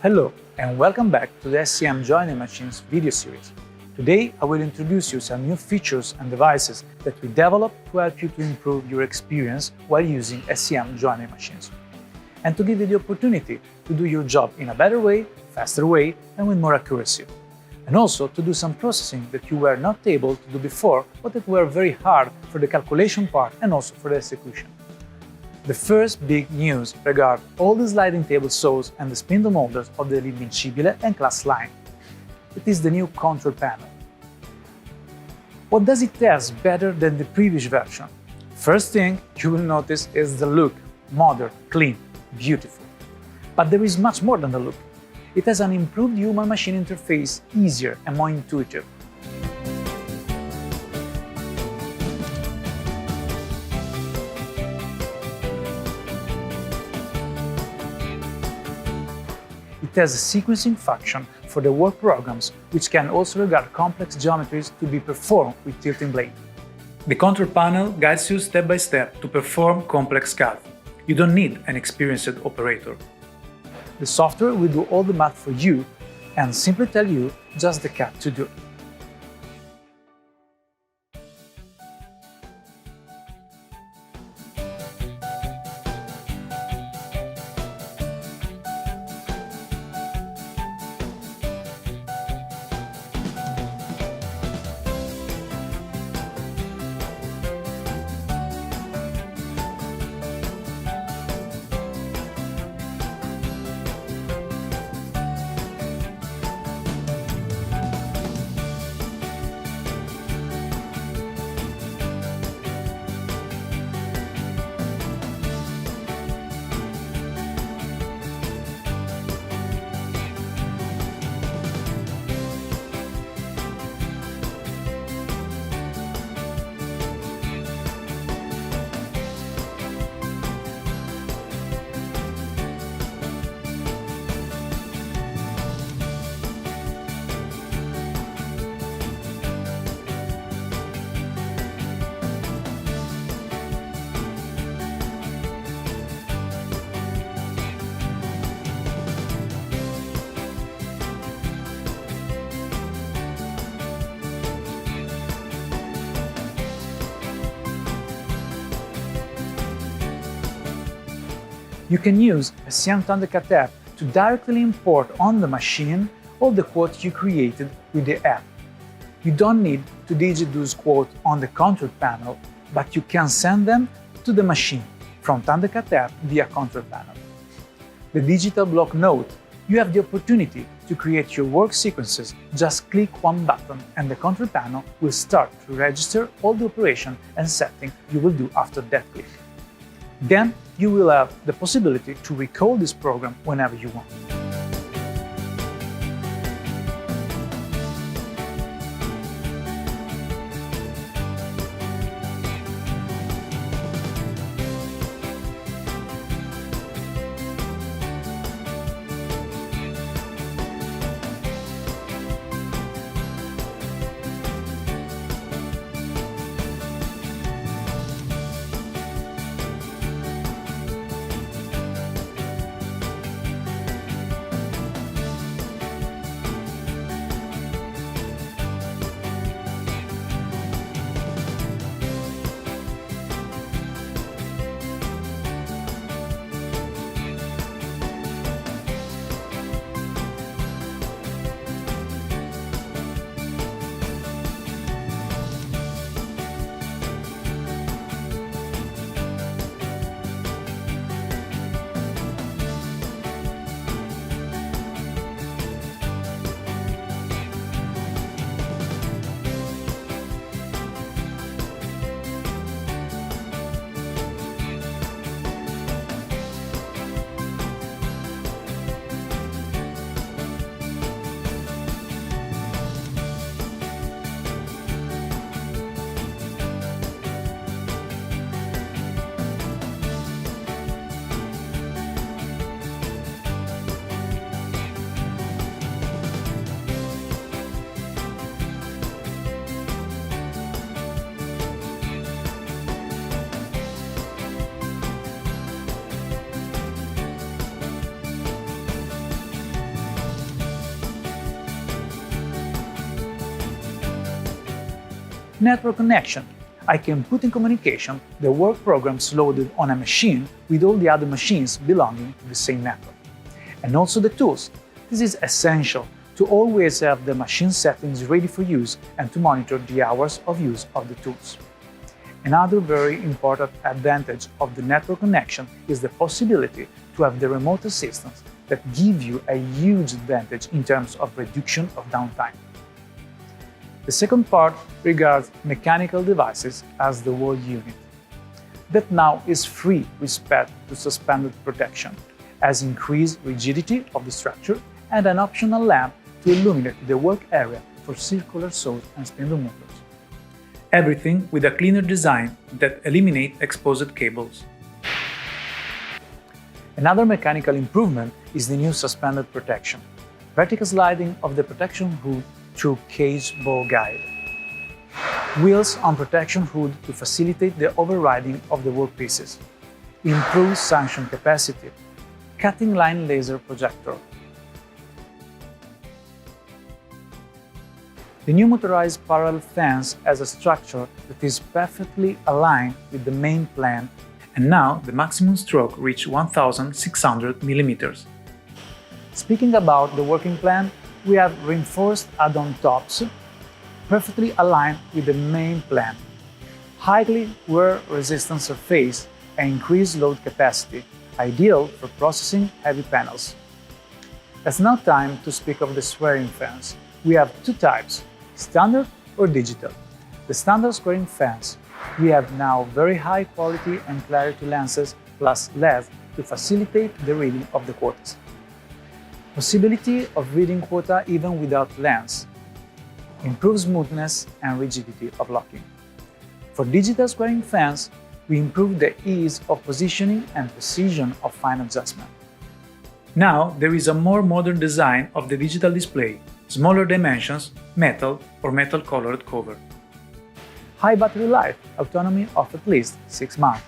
Hello and welcome back to the SCM Joining Machines video series. Today I will introduce you some new features and devices that we developed to help you to improve your experience while using SCM Joining Machines, and to give you the opportunity to do your job in a better way, faster way, and with more accuracy. And also to do some processing that you were not able to do before, but that were very hard for the calculation part and also for the execution. The first big news regards all the sliding table saws and the spindle molders of the Invincibile and Class line. It is the new control panel. What does it test better than the previous version? First thing you will notice is the look, modern, clean, beautiful. But there is much more than the look. It has an improved human-machine interface, easier and more intuitive. It has a sequencing function for the work programs, which can also regard complex geometries to be performed with tilting blade. The control panel guides you step by step to perform complex CAD. You don't need an experienced operator. The software will do all the math for you and simply tell you just the CAD to do. You can use SCM Stanka app to directly import on the machine all the quotes you created with the app. You don't need to digit those quotes on the control panel, but you can send them to the machine from Stanka app via control panel. The digital block note, you have the opportunity to create your work sequences. Just click one button and the control panel will start to register all the operation and setting you will do after that click. Then you will have the possibility to recall this program whenever you want. Network connection. I can put in communication the work programs loaded on a machine with all the other machines belonging to the same network. And also the tools. This is essential to always have the machine settings ready for use and to monitor the hours of use of the tools. Another very important advantage of the network connection is the possibility to have the remote assistance that give you a huge advantage in terms of reduction of downtime. The second part regards mechanical devices as the wall unit. That now is free with respect to suspended protection, as increased rigidity of the structure and an optional lamp to illuminate the work area for circular saws and spindle movers. Everything with a cleaner design that eliminates exposed cables. Another mechanical improvement is the new suspended protection, vertical sliding of the protection hood through cage ball guide. Wheels on protection hood to facilitate the overriding of the workpieces. Improved suction capacity. Cutting line laser projector. The new motorized parallel fence has a structure that is perfectly aligned with the main plan, and now the maximum stroke reaches 1,600 mm. Speaking about the working plan, we have reinforced add-on tops, perfectly aligned with the main plan, highly wear-resistant surface and increased load capacity, ideal for processing heavy panels. It's now time to speak of the squaring fence. We have two types, standard or digital. The standard squaring fence, we have now very high quality and clarity lenses plus LEDs to facilitate the reading of the quotas. Possibility of reading quota even without lens. Improves smoothness and rigidity of locking. For digital squaring fence, we improve the ease of positioning and precision of fine adjustment. Now there is a more modern design of the digital display, smaller dimensions, metal or metal colored cover. High battery life, autonomy of at least 6 months.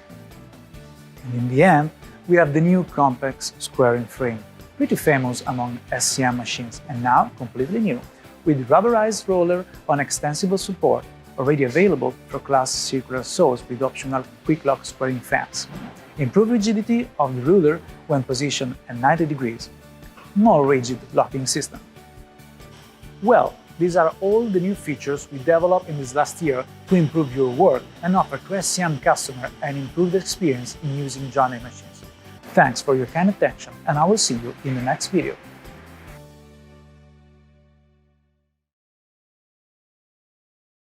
And in the end, we have the new compact squaring frame, pretty famous among SCM machines and now completely new, with rubberized roller on extensible support, already available for class circular saws with optional quick lock squaring fence. Improved rigidity of the ruler when positioned at 90 degrees. More rigid locking system. Well, these are all the new features we developed in this last year to improve your work and offer to SCM customer an improved experience in using Johnny machines. Thanks for your kind attention, and I will see you in the next video.